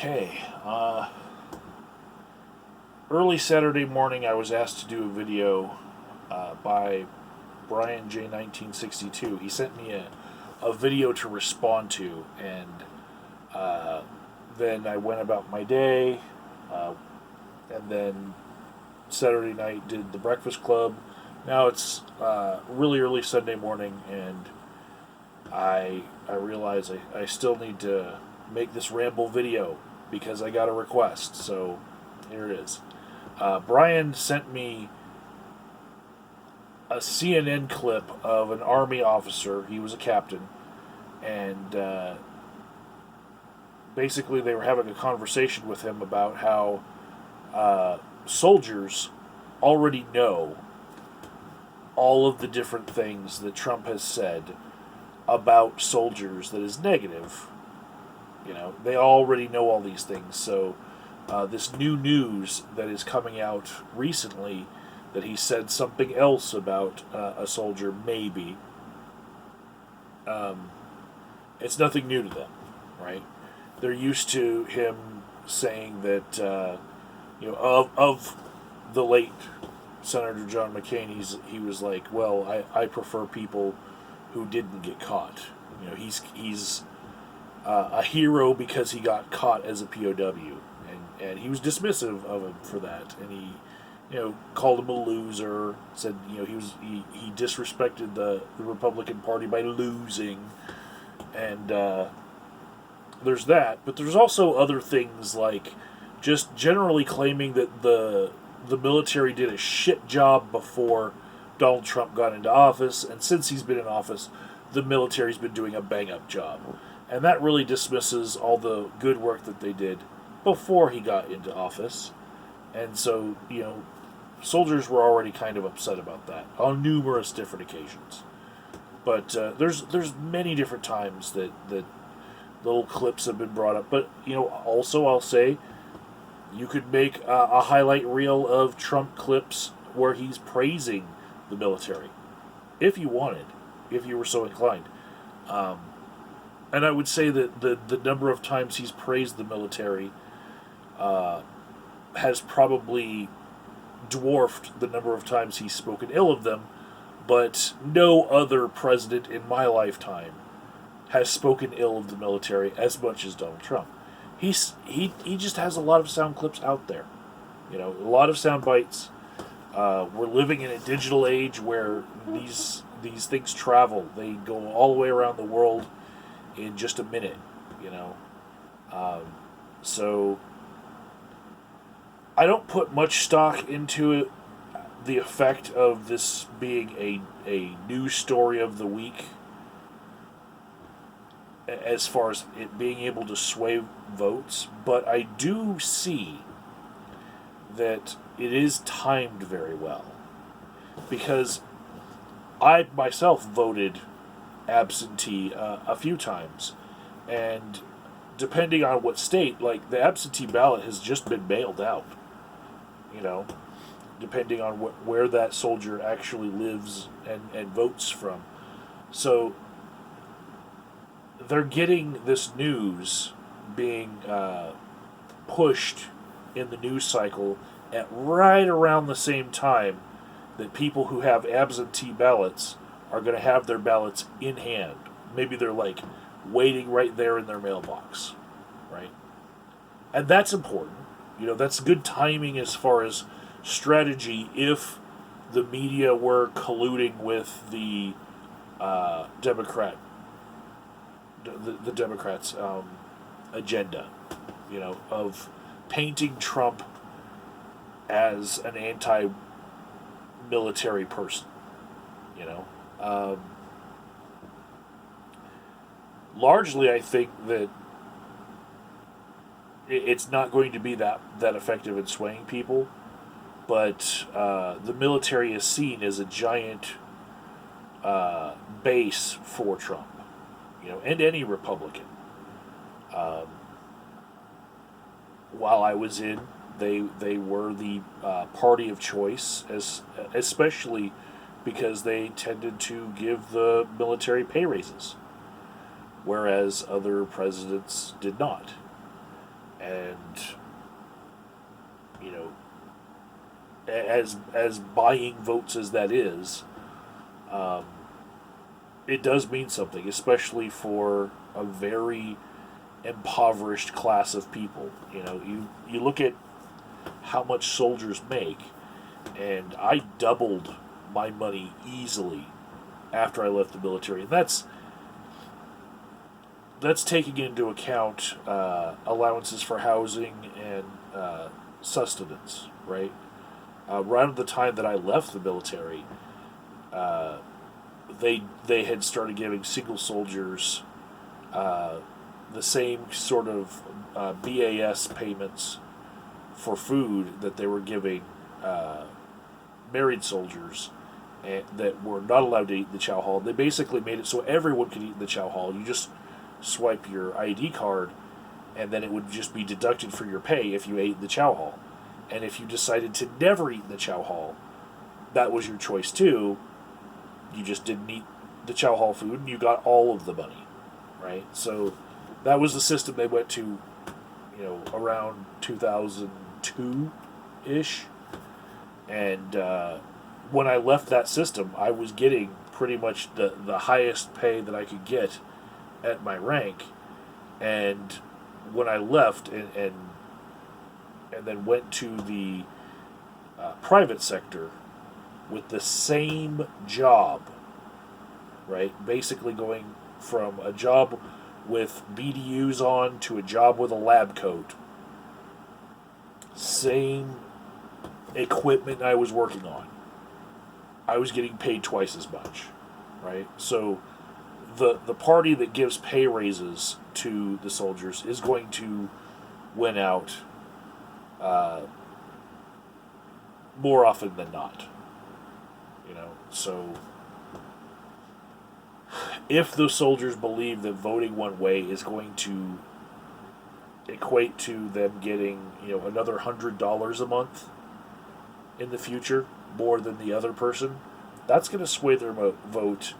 Okay. Early Saturday morning, I was asked to do a video by Brian J. 1962. He sent me a video to respond to, and then I went about my day, and then Saturday night did the Breakfast Club. Now it's really early Sunday morning, and I realize I still need to make this Ramble video because I got a request. So here it is. Brian sent me a CNN clip of an Army officer. He was a captain, and basically they were having a conversation with him about how soldiers already know all of the different things that Trump has said about soldiers that is negative. You know, they already know all these things. So this new news that is coming out recently that he said something else about a soldier, maybe, it's nothing new to them, right? They're used to him saying that, of the late Senator John McCain, he was like, well, I prefer people who didn't get caught. You know, he's a hero because he got caught as a POW, and he was dismissive of him for that, and he, called him a loser, said, he disrespected the Republican Party by losing, and there's that, but there's also other things like just generally claiming that the military did a shit job before Donald Trump got into office, and since he's been in office, the military's been doing a bang-up job. And that really dismisses all the good work that they did before he got into office. And so, soldiers were already kind of upset about that on numerous different occasions. But there's many different times that little clips have been brought up. But, also I'll say, you could make a highlight reel of Trump clips where he's praising the military, if you wanted, if you were so inclined. And I would say that the number of times he's praised the military has probably dwarfed the number of times he's spoken ill of them, but no other president in my lifetime has spoken ill of the military as much as Donald Trump. He just has a lot of sound clips out there, a lot of sound bites. We're living in a digital age where these things travel. They go all the way around the world in just a minute, So I don't put much stock into it, the effect of this being a news story of the week, as far as it being able to sway votes, but I do see that it is timed very well, because I myself voted absentee a few times, and depending on what state, like the absentee ballot has just been mailed out, depending on where that soldier actually lives and votes from. So they're getting this news being pushed in the news cycle at right around the same time that people who have absentee ballots are going to have their ballots in hand. Maybe they're like waiting right there in their mailbox, right? And that's important. That's good timing as far as strategy if the media were colluding with the Democrats' agenda, of painting Trump as an anti-military person, largely, I think that it's not going to be that effective in swaying people, but the military is seen as a giant base for Trump, and any Republican. While I was in, they were the party of choice, especially because they tended to give the military pay raises, whereas other presidents did not. And you know, as buying votes as that is, um, it does mean something, especially for a very impoverished class of people. You look at how much soldiers make, and I doubled my money easily after I left the military, and that's taking into account allowances for housing and sustenance, right? Around the time that I left the military, uh, they had started giving single soldiers the same sort of BAS payments for food that they were giving uh, married soldiers that were not allowed to eat in the chow hall. They basically made it so everyone could eat in the chow hall. You just swipe your ID card, and then it would just be deducted for your pay if you ate in the chow hall. And if you decided to never eat in the chow hall, that was your choice too. You just didn't eat the chow hall food, and you got all of the money, right? So that was the system they went to, around 2002 ish. And when I left that system, I was getting pretty much the highest pay that I could get at my rank. And when I left and then went to the private sector with the same job, right? Basically going from a job with BDUs on to a job with a lab coat. Same equipment I was working on. I was getting paid twice as much, right? So the party that gives pay raises to the soldiers is going to win out more often than not. So if those soldiers believe that voting one way is going to equate to them getting another $100 a month in the future, more than the other person, that's going to sway their vote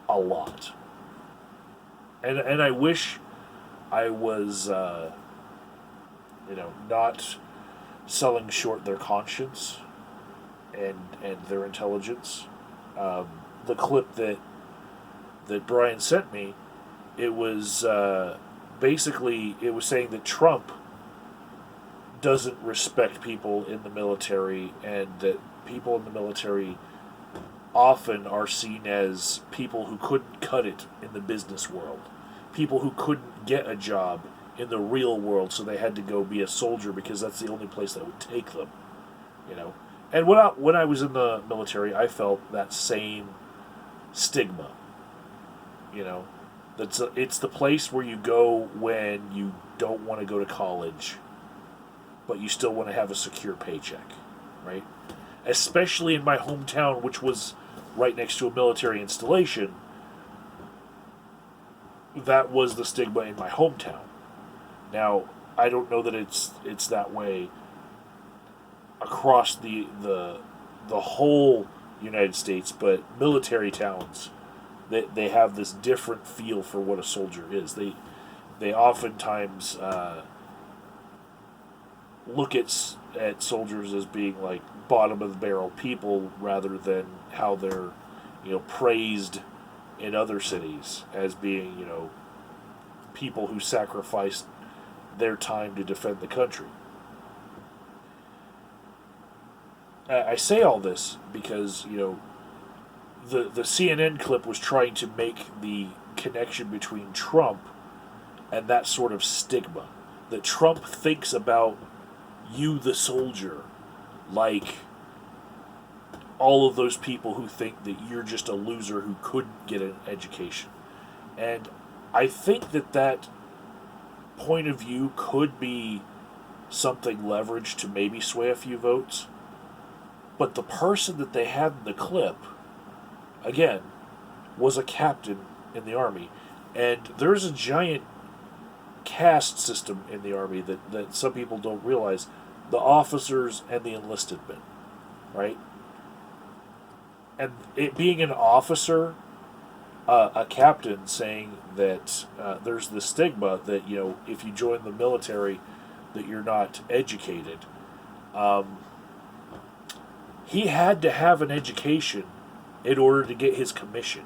a lot. And I wish I was not selling short their conscience and their intelligence. The clip that Brian sent me, it was basically it was saying that Trump doesn't respect people in the military, and that people in the military often are seen as people who couldn't cut it in the business world, people who couldn't get a job in the real world, so they had to go be a soldier because that's the only place that would take them. And when I was in the military, I felt that same stigma. It's the place where you go when you don't want to go to college, but you still want to have a secure paycheck, right? Especially in my hometown, which was right next to a military installation. That was the stigma in my hometown. Now, I don't know that it's that way across the whole United States, but military towns, they have this different feel for what a soldier is. They oftentimes look at soldiers as being like bottom of the barrel people, rather than how they're praised in other cities as being people who sacrificed their time to defend the country. I say all this because the CNN clip was trying to make the connection between Trump and that sort of stigma, that Trump thinks about you, the soldier, like all of those people who think that you're just a loser who couldn't get an education. And I think that point of view could be something leveraged to maybe sway a few votes. But the person that they had in the clip, again, was a captain in the Army. And there's a giant caste system in the Army that some people don't realize. The officers and the enlisted men, right? And it being an officer a captain saying that there's the stigma that if you join the military, that you're not educated. Um, he had to have an education in order to get his commission.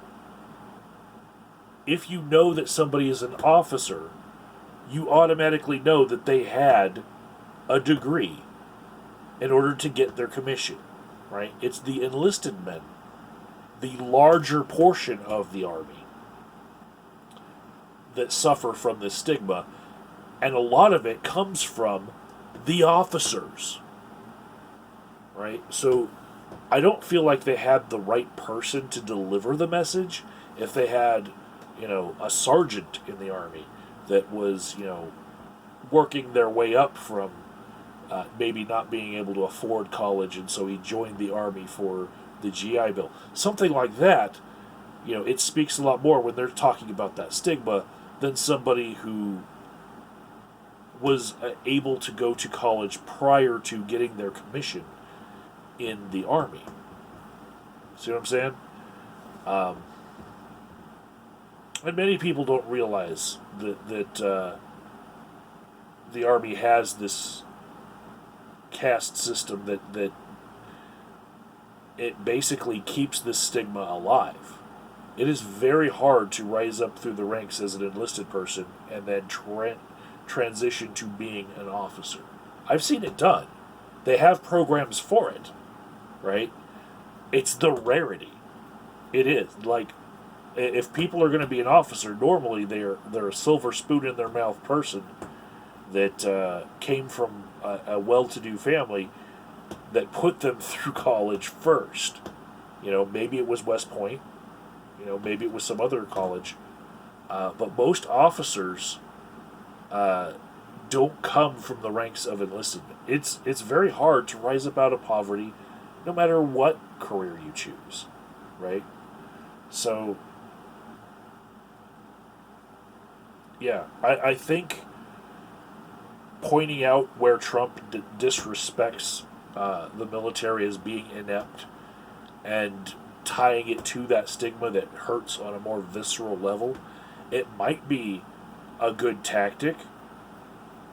If you know that somebody is an officer, you automatically know that they had a degree in order to get their commission, right? It's the enlisted men, the larger portion of the Army, that suffer from this stigma, and a lot of it comes from the officers, right? So I don't feel like they had the right person to deliver the message. If they had, a sergeant in the Army that was, working their way up from maybe not being able to afford college, and so he joined the Army for the GI Bill. Something like that, it speaks a lot more when they're talking about that stigma than somebody who was able to go to college prior to getting their commission in the Army. See what I'm saying? And many people don't realize that the Army has this caste system that it basically keeps this stigma alive. It is very hard to rise up through the ranks as an enlisted person and then transition to being an officer. I've seen it done. They have programs for it, right? It's the rarity. It is. Like, if people are going to be an officer, normally they're a silver spoon in their mouth person that came from a well-to-do family that put them through college first. Maybe it was West Point. Maybe it was some other college. But most officers don't come from the ranks of enlisted. It's very hard to rise up out of poverty, no matter what career you choose, right? So, yeah, I think pointing out where Trump disrespects the military as being inept and tying it to that stigma that hurts on a more visceral level, it might be a good tactic,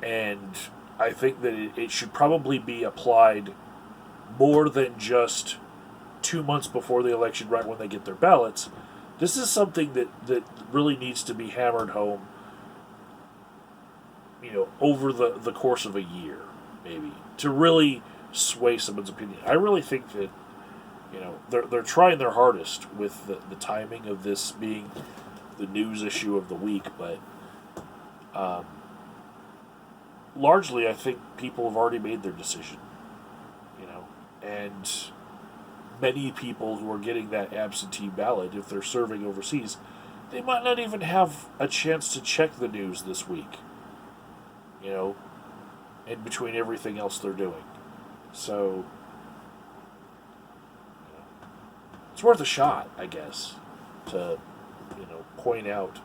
and I think that it should probably be applied more than just 2 months before the election, right when they get their ballots. This is something that really needs to be hammered home, over the course of a year, maybe, to really sway someone's opinion. I really think that, they're trying their hardest with the timing of this being the news issue of the week, but largely I think people have already made their decision, and many people who are getting that absentee ballot, if they're serving overseas, they might not even have a chance to check the news this week, in between everything else they're doing. So, it's worth a shot, I guess, to, point out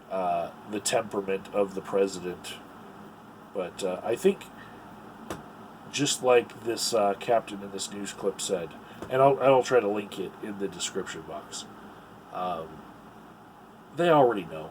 the temperament of the president. But I think, just like this captain in this news clip said, and I'll try to link it in the description box, they already know.